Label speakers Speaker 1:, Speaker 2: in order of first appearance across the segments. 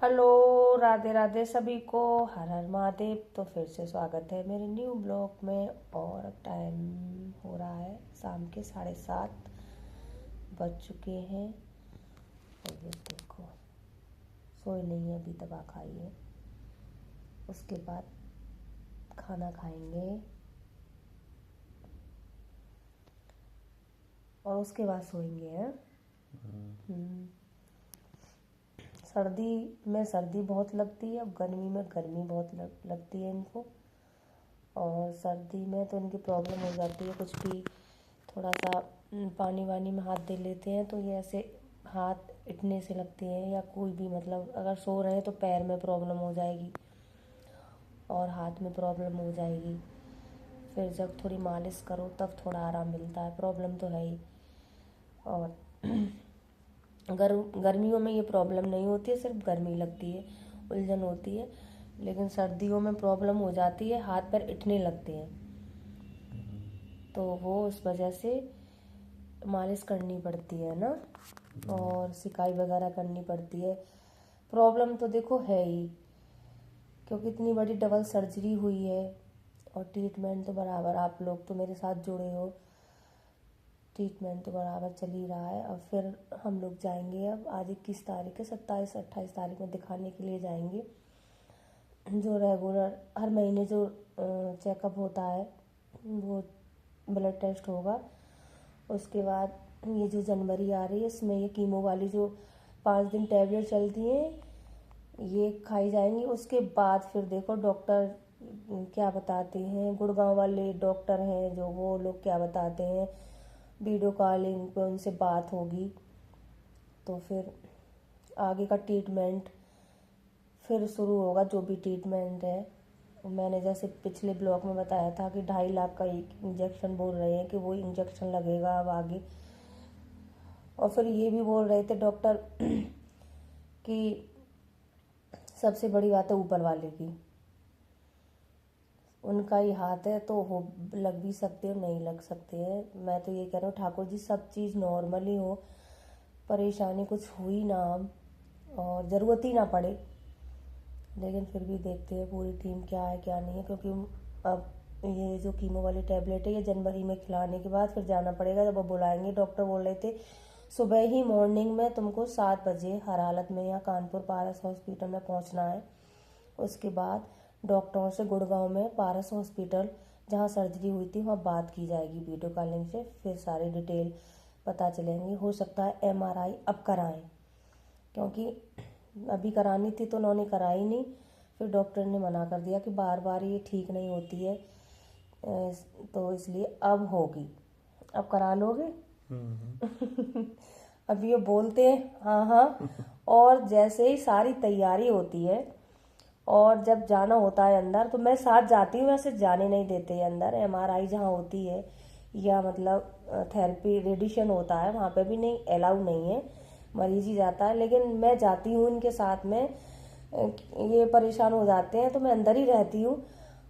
Speaker 1: Hello, Radhe Radhe सभी को। हर हर महादेव। तो फिर से स्वागत है मेरे न्यू ब्लॉग में। और अब टाइम हो रहा है शाम के 7:30 बज चुके हैं। और ये देखो, सोई नहीं है अभी, दवा खाई है। उसके बाद खाना खाएंगे और उसके बाद सोएंगे हैं। सर्दी बहुत लगती है, अब गर्मी में गर्मी बहुत लगती है इनको। और सर्दी में तो इनकी प्रॉब्लम हो जाती है, कुछ भी थोड़ा सा पानी वानी में हाथ दे लेते हैं तो ये ऐसे हाथ इटने से लगते हैं। या कोई भी मतलब अगर सो रहे हैं तो पैर में प्रॉब्लम हो जाएगी और हाथ में प्रॉब्लम हो जाएगी। फिर जब थोड़ी मालिश करो तब थोड़ा आराम मिलता है। प्रॉब्लम तो है ही। और गर्मियों में ये प्रॉब्लम नहीं होती है, सिर्फ गर्मी लगती है, उलझन होती है। लेकिन सर्दियों में प्रॉब्लम हो जाती है, हाथ पैर इटने लगते हैं। तो वो उस वजह से मालिश करनी पड़ती है ना, और सिकाई वगैरह करनी पड़ती है। प्रॉब्लम तो देखो है ही, क्योंकि इतनी बड़ी डबल सर्जरी हुई है। और ट्रीटमेंट तो बराबर, आप लोग तो मेरे साथ जुड़े हो, ट्रीटमेंट तो बराबर चल ही रहा है। अब फिर हम लोग जाएंगे, अब आज 21 तारीख है, 27-28 तारीख में दिखाने के लिए जाएंगे। जो रेगुलर हर महीने जो चेकअप होता है वो ब्लड टेस्ट होगा। उसके बाद ये जो जनवरी आ रही है इसमें ये कीमो वाली जो 5 दिन टैबलेट चलती हैं ये खाई जाएंगी। उसके बाद फिर देखो डॉक्टर क्या बताते हैं। गुड़गांव वाले डॉक्टर हैं जो, वो लोग क्या बताते हैं, वीडियो कॉलिंग पे उनसे बात होगी। तो फिर आगे का ट्रीटमेंट फिर शुरू होगा, जो भी ट्रीटमेंट है। मैंने जैसे पिछले ब्लॉग में बताया था कि 2.5 लाख का एक इंजेक्शन बोल रहे हैं कि वो इंजेक्शन लगेगा अब आगे। और फिर ये भी बोल रहे थे डॉक्टर कि सबसे बड़ी बात है ऊपर वाले की, उनका ही हाथ है, तो वो लग भी सकते हैं नहीं लग सकते हैं। मैं तो ये कह रहा हूँ ठाकुर जी सब चीज़ नॉर्मल ही हो, परेशानी कुछ हुई ना और ज़रूरत ही ना पड़े। लेकिन फिर भी देखते हैं पूरी टीम क्या है क्या नहीं है, क्योंकि अब ये जो कीमो वाली टैबलेट है ये जनवरी में खिलाने के बाद फिर जाना पड़ेगा जब वो बुलाएंगे। डॉक्टर बोल रहे थे सुबह ही मॉर्निंग में तुमको 7 बजे हर हालत में यहाँ कानपुर पारस हॉस्पिटल में पहुँचना है। उसके बाद डॉक्टरों से गुड़गांव में पारस हॉस्पिटल जहाँ सर्जरी हुई थी वहाँ बात की जाएगी वीडियो कॉलिंग से, फिर सारी डिटेल पता चलेंगी। हो सकता है MRI अब कराएं, क्योंकि अभी करानी थी तो उन्होंने कराई नहीं। फिर डॉक्टर ने मना कर दिया कि बार बार ये ठीक नहीं होती है, तो इसलिए अब होगी। अब करा लोगे? अब ये बोलते हैं हाँ हाँ, और जैसे ही सारी तैयारी होती है और जब जाना होता है अंदर तो मैं साथ जाती हूँ, वैसे जाने नहीं देते अंदर। MRI जहाँ होती है या मतलब थेरेपी रेडिएशन होता है वहाँ पे भी नहीं, अलाउ नहीं है, मरीज ही जाता है। लेकिन मैं जाती हूँ इनके साथ में, ये परेशान हो जाते हैं तो मैं अंदर ही रहती हूँ।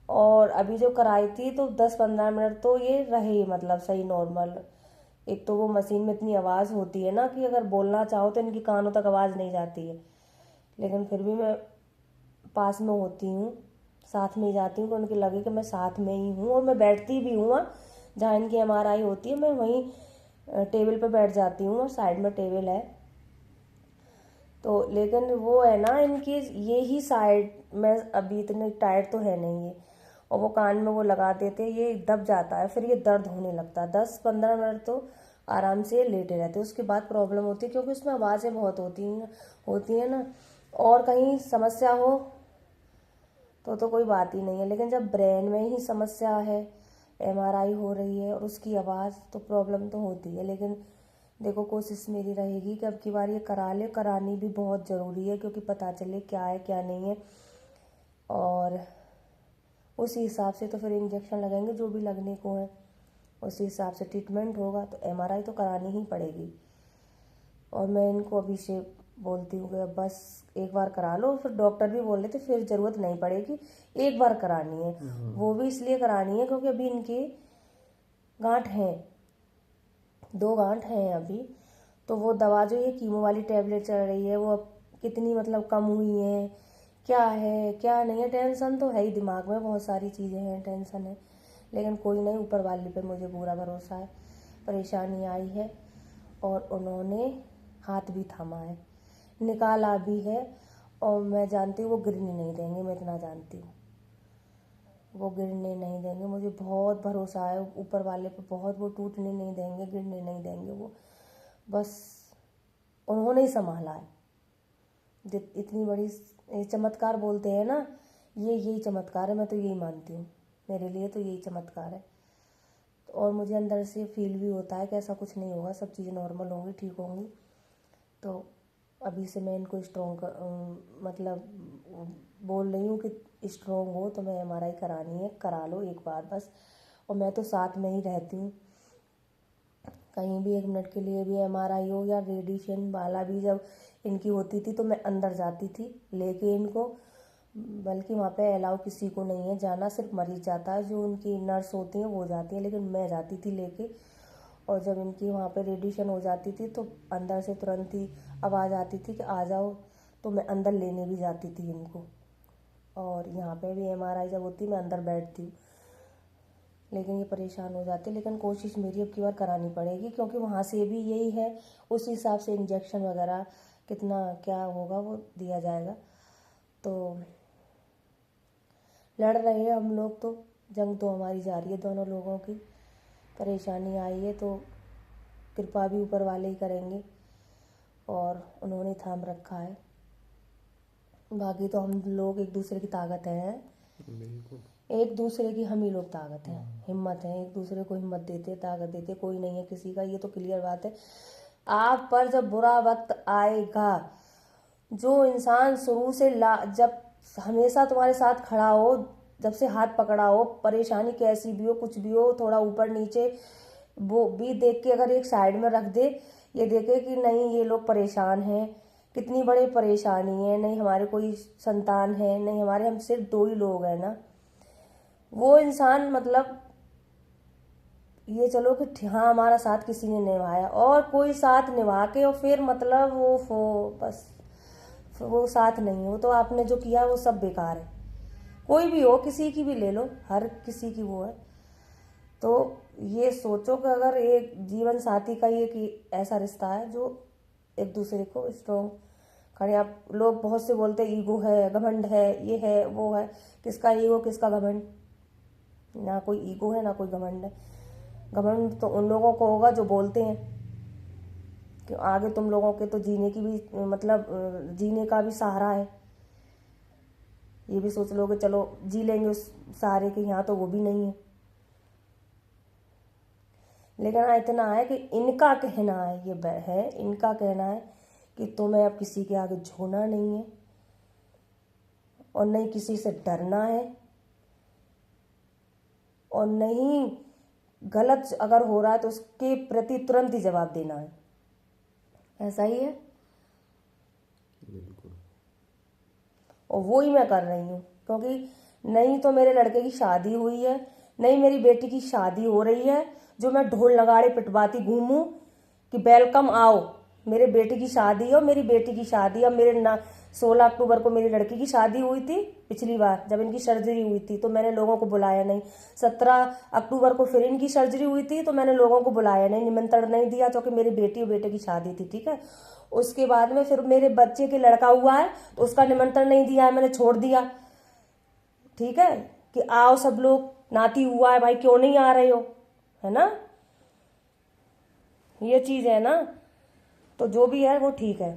Speaker 1: और अभी जो कराई थी तो 10-15 मिनट तो ये रहे, मतलब सही नॉर्मल। एक तो वो मशीन में इतनी आवाज़ होती है ना कि अगर बोलना चाहो तो इनकी कानों तक आवाज़ नहीं जाती है। लेकिन फिर भी मैं पास में होती हूँ, साथ में ही जाती हूँ, तो उनके लगे कि मैं साथ में ही हूँ। और मैं बैठती भी हूँ वहाँ जहाँ इनकी MRI होती है, मैं वहीं टेबल पे बैठ जाती हूँ और साइड में टेबल है। तो लेकिन वो है ना इनकी ये ही साइड में अभी इतने टाइट तो है नहीं ये, और वो कान में वो लगा देते हैं, ये दब जाता है, फिर ये दर्द होने लगता है। 10-15 मिनट तो आराम से लेटे रहते हैं, उसके बाद प्रॉब्लम होती है, क्योंकि उसमें आवाज़ें बहुत होती हैं ना। और कहीं समस्या हो तो कोई बात ही नहीं है, लेकिन जब ब्रेन में ही समस्या है, MRI हो रही है और उसकी आवाज़, तो प्रॉब्लम तो होती है। लेकिन देखो कोशिश मेरी रहेगी कि अब की बार ये करा ले, करानी भी बहुत ज़रूरी है, क्योंकि पता चले क्या है क्या नहीं है। और उसी हिसाब से तो फिर इंजेक्शन लगेंगे जो भी लगने को है, उसी हिसाब से ट्रीटमेंट होगा। तो MRI तो करानी ही पड़ेगी। और मैं इनको अभी से बोलती हूँ कि अब बस एक बार करा लो। फिर डॉक्टर भी बोल रहे थे फिर ज़रूरत नहीं पड़ेगी, एक बार करानी है। वो भी इसलिए करानी है क्योंकि अभी इनकी गांठ हैं, 2 गांठ हैं अभी। तो वो दवा जो ये कीमो वाली टैबलेट चल रही है वो अब कितनी मतलब कम हुई हैं, क्या है क्या नहीं है। टेंशन तो है ही, दिमाग में बहुत सारी चीज़ें हैं, टेंशन है, लेकिन कोई नहीं, ऊपर वाले पे मुझे पूरा भरोसा है। परेशानी आई है और उन्होंने हाथ भी थामा है, निकाला भी है, और मैं जानती हूँ वो गिरने नहीं देंगे, मैं इतना जानती हूँ, वो गिरने नहीं देंगे। मुझे बहुत भरोसा है ऊपर वाले पे, बहुत, वो टूटने नहीं देंगे, गिरने नहीं देंगे। वो बस उन्होंने ही संभाला है। इतनी बड़ी चमत्कार बोलते हैं ना, ये यही चमत्कार है, मैं तो यही मानती हूँ, मेरे लिए तो यही चमत्कार है। और मुझे अंदर से फील भी होता है कि ऐसा कुछ नहीं होगा, सब चीज़ें नॉर्मल होंगी, ठीक होंगी। तो अभी से मैं इनको मतलब बोल रही हूँ कि स्ट्रॉन्ग हो तो मैं एमआरआई करानी है, करा लो एक बार बस। और मैं तो साथ में ही रहती हूँ, कहीं भी 1 मिनट के लिए भी एमआरआई हो या रेडिएशन वाला भी जब इनकी होती थी तो मैं अंदर जाती थी लेके इनको, बल्कि वहाँ पे अलाउ किसी को नहीं है जाना, सिर्फ मरीज जाता है, जो उनकी नर्स होती हैं वो जाती हैं, लेकिन मैं जाती थी लेके। और जब इनकी वहाँ पे रेडिएशन हो जाती थी तो अंदर से तुरंत ही आवाज़ आती थी कि आ जाओ, तो मैं अंदर लेने भी जाती थी इनको। और यहाँ पे भी एमआरआई जब होती मैं अंदर बैठती हूँ, लेकिन ये परेशान हो जाते। लेकिन कोशिश मेरी अब की बार करानी पड़ेगी, क्योंकि वहाँ से भी यही है, उस हिसाब से इंजेक्शन वगैरह कितना क्या होगा वो दिया जाएगा। तो लड़ रहे हैं हम लोग, तो जंग तो हमारी जारी है दोनों लोगों की। परेशानी आई है तो कृपा भी ऊपर वाले ही करेंगे, और उन्होंने थाम रखा है। बाकी तो हम लोग एक दूसरे की ताकत है, एक दूसरे की हम ही लोग ताकत है, हिम्मत है, एक दूसरे को हिम्मत देते, ताकत देते, कोई नहीं है किसी का, ये तो क्लियर बात है। आप पर जब बुरा वक्त आएगा, जो इंसान शुरू से जब हमेशा तुम्हारे साथ खड़ा हो, जब से हाथ पकड़ा हो, परेशानी कैसी भी हो, कुछ भी हो, थोड़ा ऊपर नीचे, वो भी देख के अगर एक साइड में रख दे, ये देखे कि नहीं ये लोग परेशान हैं, कितनी बड़ी परेशानी है, नहीं हमारे कोई संतान है, नहीं हमारे, हम सिर्फ 2 ही लोग हैं ना, वो इंसान मतलब ये चलो कि हाँ हमारा साथ किसी ने निभाया, और कोई साथ निभा के और फिर मतलब वो बस वो साथ नहीं है, वो तो आपने जो किया वो सब बेकार है। कोई भी हो, किसी की भी ले लो, हर किसी की वो है। तो ये सोचो कि अगर एक जीवन साथी का ये कि ऐसा रिश्ता है जो एक दूसरे को स्ट्रॉन्ग खड़े। आप लोग बहुत से बोलते हैं ईगो है, घमंड है, ये है वो है, किसका ईगो किसका घमंड? ना कोई ईगो है ना कोई घमंड है। घमंड तो उन लोगों को होगा जो बोलते हैं कि आगे तुम लोगों के तो जीने की भी मतलब जीने का भी सहारा है, ये भी सोच लो कि चलो जी लेंगे उस सहारे के, यहाँ तो वो भी नहीं है। लेकिन हाँ इतना है कि इनका कहना है, ये है इनका कहना है कि तुम्हें अब किसी के आगे झुकना नहीं है, और नहीं किसी से डरना है, और नहीं गलत अगर हो रहा है तो उसके प्रति तुरंत ही जवाब देना है। ऐसा ही है,
Speaker 2: बिल्कुल।
Speaker 1: और वो ही मैं कर रही हूँ, क्योंकि नहीं तो मेरे लड़के की शादी हुई है, नहीं मेरी बेटी की शादी हो रही है, जो मैं ढोल नगाड़े पिटवाती घूमूं कि वेलकम आओ, मेरे बेटे की शादी है, मेरी बेटी की शादी। अब मेरे 16 अक्टूबर को मेरी लड़की की शादी हुई थी, पिछली बार जब इनकी सर्जरी हुई थी तो मैंने लोगों को बुलाया नहीं। 17 अक्टूबर को फिर इनकी सर्जरी हुई थी तो मैंने लोगों को बुलाया नहीं, निमंत्रण नहीं दिया, क्योंकि मेरी बेटी और बेटे की शादी थी, ठीक है। उसके बाद में फिर मेरे बच्चे के लड़का हुआ है तो उसका निमंत्रण नहीं दिया है, मैंने छोड़ दिया, ठीक है, कि आओ सब लोग, नाती हुआ है भाई, क्यों नहीं आ रहे हो, है ना, ये चीज है ना। तो जो भी है वो ठीक है,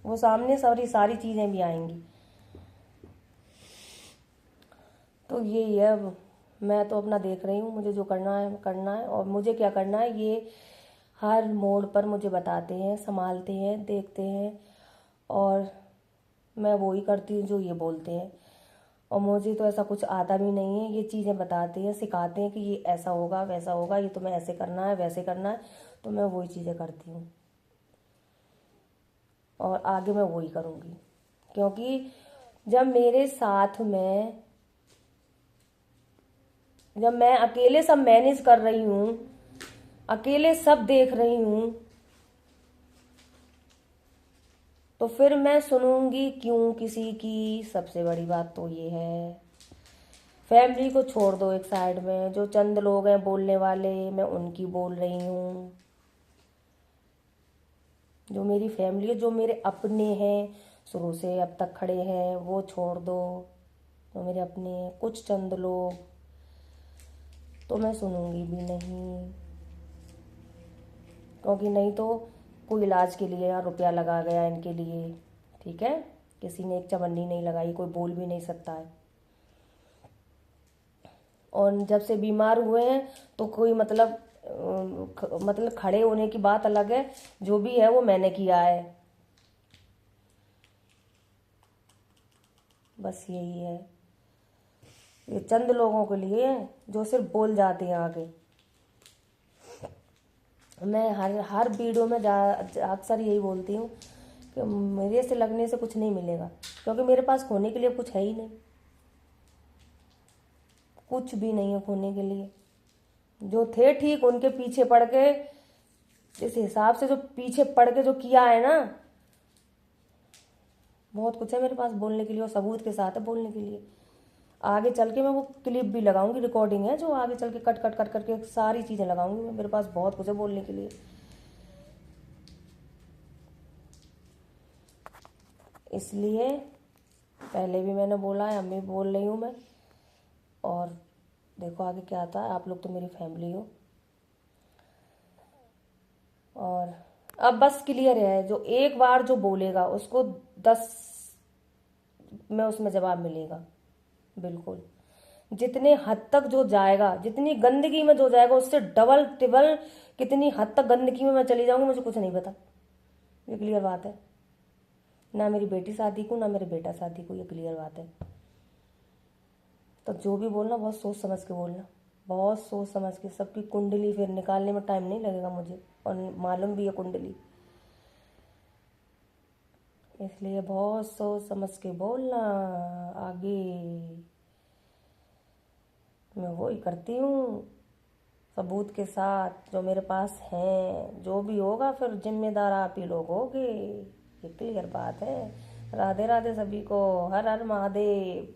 Speaker 1: वो सामने सारी चीजें भी आएंगी। तो यही है, अब मैं तो अपना देख रही हूँ, मुझे जो करना है करना है, और मुझे क्या करना है ये हर मोड़ पर मुझे बताते हैं, संभालते हैं, देखते हैं, और मैं वो ही करती हूँ जो ये बोलते हैं। और मुझे तो ऐसा कुछ आता भी नहीं है, ये चीज़ें बताते हैं, सिखाते हैं कि ये ऐसा होगा वैसा होगा, ये तुम्हें ऐसे करना है वैसे करना है, तो मैं वही चीज़ें करती हूँ, और आगे मैं वही करूँगी। क्योंकि जब मेरे साथ में, जब मैं अकेले सब मैनेज कर रही हूँ, अकेले सब देख रही हूँ, तो फिर मैं सुनूंगी क्यों किसी की। सबसे बड़ी बात तो ये है। फैमिली को छोड़ दो एक साइड में, जो चंद लोग हैं बोलने वाले, मैं उनकी बोल रही हूँ। जो मेरी फैमिली है, जो मेरे अपने हैं, शुरू से अब तक खड़े हैं, वो छोड़ दो। जो मेरे अपने हैं, कुछ चंद लोग, तो मैं सुनूंगी भी नहीं। क्योंकि नहीं तो कोई इलाज के लिए यार रुपया लगा गया इनके लिए, ठीक है। किसी ने एक चवन्नी नहीं लगाई, कोई बोल भी नहीं सकता है। और जब से बीमार हुए हैं तो कोई मतलब खड़े होने की बात अलग है, जो भी है वो मैंने किया है। बस यही है। ये चंद लोगों के लिए है जो सिर्फ बोल जाते हैं आगे। मैं हर हर वीडियो में अक्सर यही बोलती हूँ कि मेरे से लगने से कुछ नहीं मिलेगा, क्योंकि मेरे पास खोने के लिए कुछ है ही नहीं। कुछ भी नहीं है खोने के लिए। जो थे ठीक, उनके पीछे पड़ के, इस हिसाब से जो पीछे पड़ के जो किया है ना, बहुत कुछ है मेरे पास बोलने के लिए, और सबूत के साथ है बोलने के लिए। आगे चल के मैं वो क्लिप भी लगाऊंगी, रिकॉर्डिंग है जो आगे चल के कट कट कट करके सारी चीज़ें लगाऊंगी मैं। मेरे पास बहुत कुछ है बोलने के लिए। इसलिए पहले भी मैंने बोला है, अम्मी बोल रही हूँ मैं, और देखो आगे क्या आता है। आप लोग तो मेरी फैमिली हो। और अब बस क्लियर है, जो एक बार जो बोलेगा उसको 10 में उसमें जवाब मिलेगा। बिल्कुल। जितने हद तक जो जाएगा, जितनी गंदगी में जो जाएगा, उससे डबल ट्रिबल कितनी हद तक गंदगी में मैं चली जाऊंगी, मुझे कुछ नहीं पता। ये क्लियर बात है। ना मेरी बेटी शादी को, ना मेरे बेटा शादी को, ये क्लियर बात है। तो जो भी बोलना बहुत सोच समझ के बोलना, बहुत सोच समझ के। सबकी कुंडली फिर निकालने में टाइम नहीं लगेगा मुझे, और मालूम भी है कुंडली। इसलिए बहुत सोच समझ के बोलना आगे। मैं वो ही करती हूँ, सबूत के साथ जो मेरे पास हैं। जो भी होगा फिर जिम्मेदार आप ही लोग होगे, ये क्लियर बात है। राधे राधे सभी को। हर हर महादेव।